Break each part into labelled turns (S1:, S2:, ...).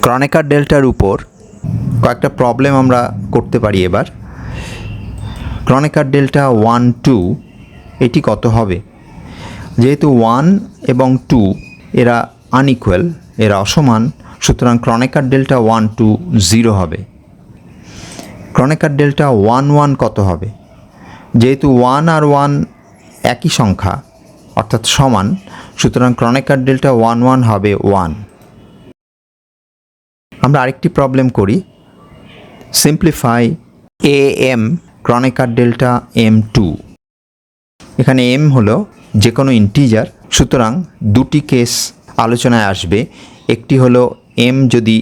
S1: ক্রনেকার ডেল্টার উপর কয়েকটা প্রবলেম আমরা করতে পারি। এবার ক্রনেকার ডেল্টা 1 2 এটি কত হবে? যেহেতু 1 এবং 2 এরা আনইকুয়াল, এরা অসমান, সুতরাং ক্রনেকার ডেল্টা 1 2 0 হবে। ক্রনেকার ডেল্টা 1 1 কত হবে? যেহেতু 1 আর 1 একই সংখ্যা অর্থাৎ সমান, সুতরাং ক্রনেকার ডেল্টা 1 1 হবে 1। আমরা আরেকটি প্রবলেম করি। Simplify am Kronecker delta m2। এখানে m হলো যে কোনো ইন্টিজার, সুতরাং দুটি কেস আলোচনায় আসবে। একটি হলো m যদি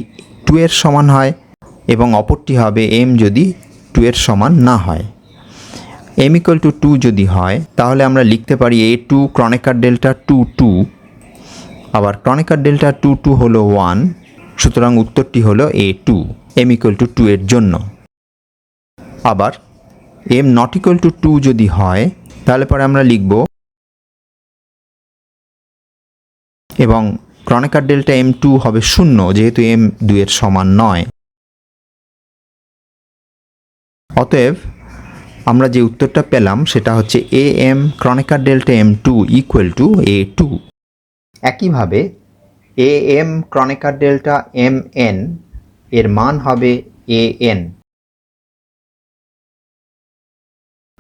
S1: 2 এর সমান হয় এবং অপরটি হবে m যদি 2 এর সমান না হয়। m = 2 যদি হয় তাহলে আমরা লিখতে পারি a2 ক্রনেকার ডেল্টা 2 2। আবার ক্রনেকার ডেল্টা 2 2 হলো 1, সুতরাং উত্তরটি হলো a2 m = 2 এর জন্য। আবার m ≠ 2 যদি হয় তাহলে পরে আমরা লিখব এবং ক্রনেকার ডেল্টা m2 হবে 0, যেহেতু m 2 এর সমান নয়। অতএব আমরা যে উত্তরটা পেলাম সেটা হচ্ছে am Kronecker delta m2 = a2। একইভাবে am ক্রনেকার ডেল্টা mn এর মান হবে an।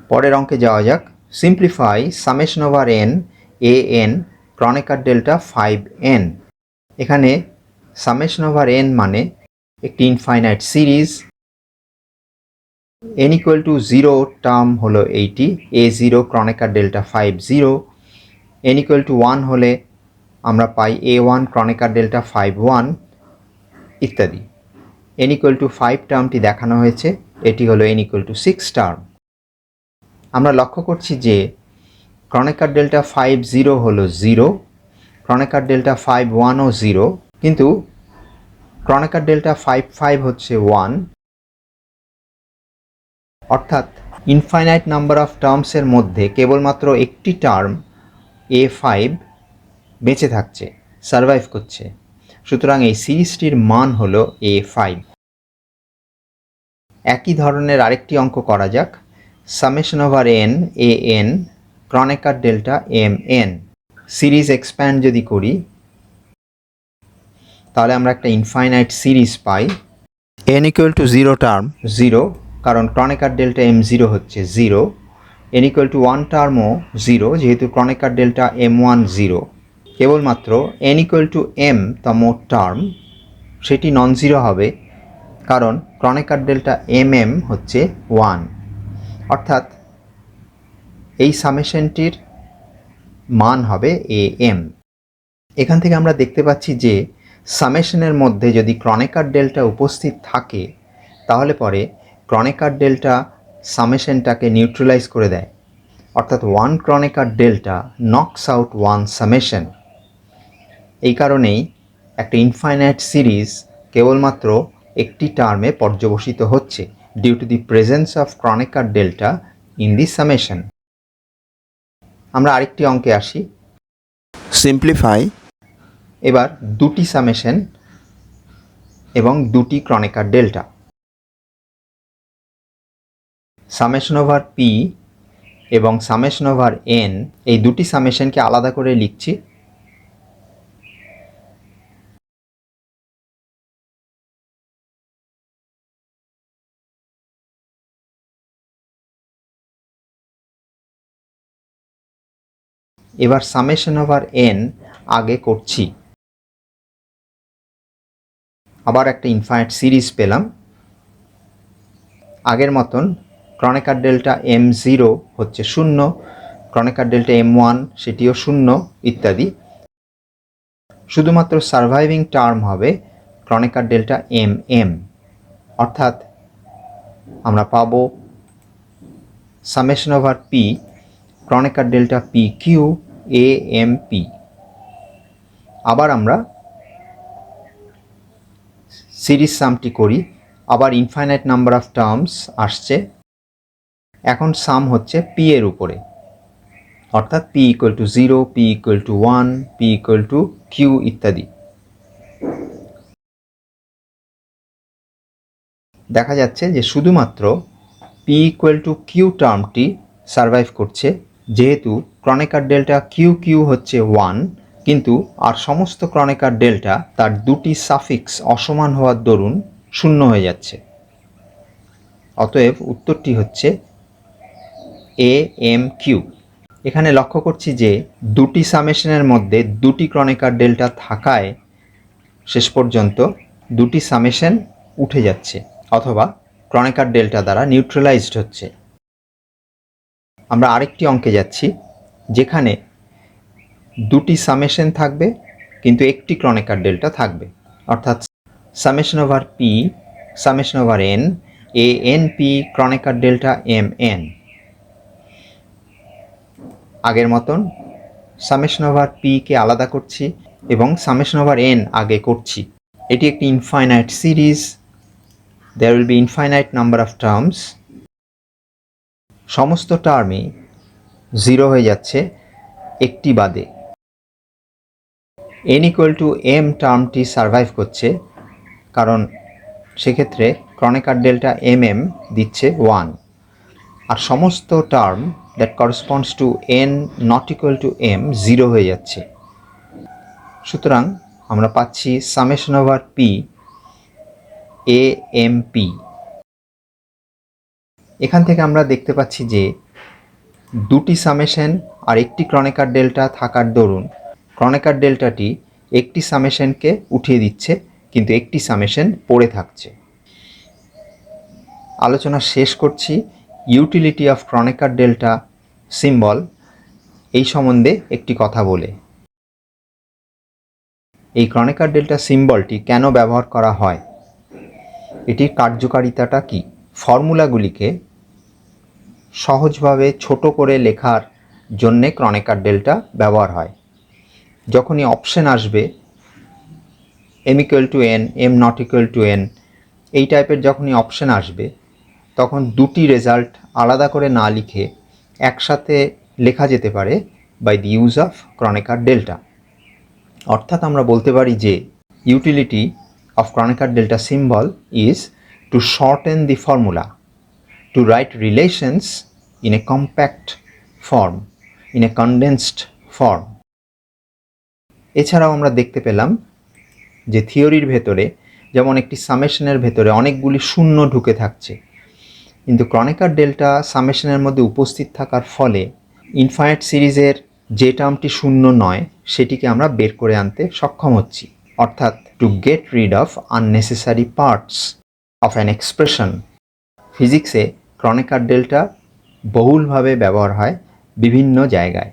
S1: পরের অঙ্কে যাওয়া যাক। Simplify summation over n an Kronecker delta 5n। এখানে সামেশন ওভার n মানে একটি ইনফাইনাইট সিরিজ। n = 0 টার্ম হলো এইটি a0 ক্রনেকার ডেল্টা 5 0। n = 1 হলে আমরা পাই a1 ক্রনেকার ডেল্টা 5 1 ইত্যাদি। n = 5 টার্মটি দেখানো হয়েছে, এটি হলো n = 6 টার্ম। আমরা লক্ষ্য করছি যে ক্রনেকার ডেল্টা 5 0 হলো 0, ক্রনেকার ডেল্টা 5 1 ও 0, কিন্তু ক্রনেকার ডেল্টা 5 5 হচ্ছে 1। অর্থাৎ ইনফাইনাইট নাম্বার অফ টার্মসের মধ্যে কেবলমাত্র একটি টার্ম a5 বেঁচে থাকছে, সারভাইভ করছে, সুতরাং এই সিরিজটির মান হলো a5। একই ধরনের আরেকটি অঙ্ক করা যাক। Summation over n an Kronecker delta mn। Series expand যদি করি তাহলে আমরা একটা ইনফাইনাইট সিরিজ পাই। n = 0 টার্ম 0, কারণ ক্রনেকার ডেল্টা m0 হচ্ছে 0। n = 1 টার্মও 0, যেহেতু ক্রনেকার ডেল্টা m1 0। কেবলমাত্র n = m তম টার্ম সেটি নন জিরো হবে, কারণ ক্রনেকার ডেল্টা mm হচ্ছে 1। অর্থাৎ এই সামেশনটির মান হবে am। এখান থেকে আমরা দেখতে পাচ্ছি যে সামেশনের মধ্যে যদি ক্রনেকার ডেল্টা উপস্থিত থাকে তাহলে পরে ক্রনেকার ডেল্টা সামেশনটাকে নিউট্রালাইজ করে দেয়, অর্থাৎ 1 ক্রনেকার ডেল্টা নকস আউট 1 সামেশন। এই কারণেই একটা ইনফাইনাইট সিরিজ কেবলমাত্র একটি টার্মে পর্যবসিত হচ্ছে, due to the presence of Kronecker delta in the summation. আমরা আরেকটি অঙ্কে আসি। সিম্পলিফাই এবার দুটি সামেশন এবং দুটি ক্রনেকার ডেল্টা। সামেশন ওভার p এবং সামেশন ওভার n, এই দুটি সামেশনকে আলাদা করে লিখছি। এবার সামেশন ওভার n আগে করছি। আবার একটা ইনফাইনাইট সিরিজ পেলাম। আগের মতন ক্রনেকার ডেল্টা m0 হচ্ছে 0, ক্রনেকার ডেল্টা m1 সেটিও 0 ইত্যাদি। শুধুমাত্র সারভাইভিং টার্ম হবে ক্রনেকার ডেল্টা mm। অর্থাৎ আমরা পাব summation over p Kronecker delta pq amp। আবার আমরা সিরিজ সামটি করি। আবার ইনফাইনাইট নাম্বার অফ টার্মস আসছে। এখন সাম হচ্ছে p এর উপরে, অর্থাৎ p = 0, p = 1, p = q ইত্যাদি। দেখা যাচ্ছে যে শুধুমাত্র পি ইকুয়াল টু কিউ টার্মটি সারভাইভ করছে, যেহেতু ক্রনেকার ডেল্টা কিউ কিউ হচ্ছে 1, কিন্তু আর সমস্ত ক্রনেকার ডেল্টা তার দুটি সাফিক্স অসমান হওয়ার দরুন শূন্য হয়ে যাচ্ছে। অতএব উত্তরটি হচ্ছে এ এম কিউ। এখানে লক্ষ্য করছি যে দুটি সামেশনের মধ্যে দুটি ক্রনেকার ডেল্টা থাকায় শেষ পর্যন্ত দুটি সামেশন উঠে যাচ্ছে অথবা ক্রনেকার ডেল্টা দ্বারা নিউট্রালাইজড হচ্ছে। আমরা আরেকটি অঙ্কে যাচ্ছি যেখানে দুটি সামেশন থাকবে কিন্তু একটি ক্রনেকার ডেল্টা থাকবে, অর্থাৎ summation over P summation over N A N P Kronecker delta M N. আগের মতন সামেশন ওভার পিকে আলাদা করছি এবং সামেশন ওভার এন আগে করছি। এটি একটি infinite series, there will be infinite number of terms. সমস্ত টার্মই 0 হয়ে যাচ্ছে একটি বাদে। এন ইকুয়াল টু এম টার্মটি সারভাইভ করছে, কারণ সেক্ষেত্রে ক্রনেকার ডেল্টা এম এম দিচ্ছে 1, আর সমস্ত term that corresponds to N not equal to M 0 হয়ে যাচ্ছে। সুতরাং আমরা পাচ্ছি summation over P A M P. এখান থেকে আমরা দেখতে পাচ্ছি যে দুটি সামেশন আর একটি ক্রনেকার ডেল্টা থাকার দরুন ক্রনেকার ডেল্টাটি একটি সামেশনকে উঠিয়ে দিচ্ছে কিন্তু একটি সামেশন পড়ে থাকছে। আলোচনা শেষ করছি utility of Kronecker delta symbol এই সম্বন্ধে একটি কথা বলে। এই ক্রনেকার ডেল্টা সিম্বলটি কেন ব্যবহার করা হয়, এটির কার্যকারিতাটা কি? ফর্মুলাগুলিকে সহজভাবে ছোট করে লেখার জন্যে ক্রনেকার ডেল্টা ব্যবহার হয়। যখনই অপশন আসবে M equal to N, M not equal to N, এই টাইপের যখনই অপশন আসবে তখন দুটি রেজাল্ট আলাদা করে না লিখে একসাথে লেখা যেতে পারে by the use of Kronecker delta. অর্থাৎ আমরা বলতে পারি যে utility of Kronecker delta symbol is to shorten the formula, to write relations in a compact form, in a condensed form. এছাড়াও আমরা দেখতে পেলাম যে থিওরির ভেতরে যেমন একটি সামেশনের ভেতরে অনেকগুলি শূন্য ঢুকে থাকছে, কিন্তু ক্রনেকার ডেল্টা সামেশনের মধ্যে উপস্থিত থাকার ফলে ইনফাইনাইট সিরিজের যে টার্মটি শূন্য নয় সেটিকে আমরা বের করে আনতে সক্ষম হচ্ছি। অর্থাৎ to get rid of unnecessary parts of an expression. ফিজিক্সে ক্রনেকার ডেল্টা বহুলভাবে ব্যবহার হয় বিভিন্ন জায়গায়।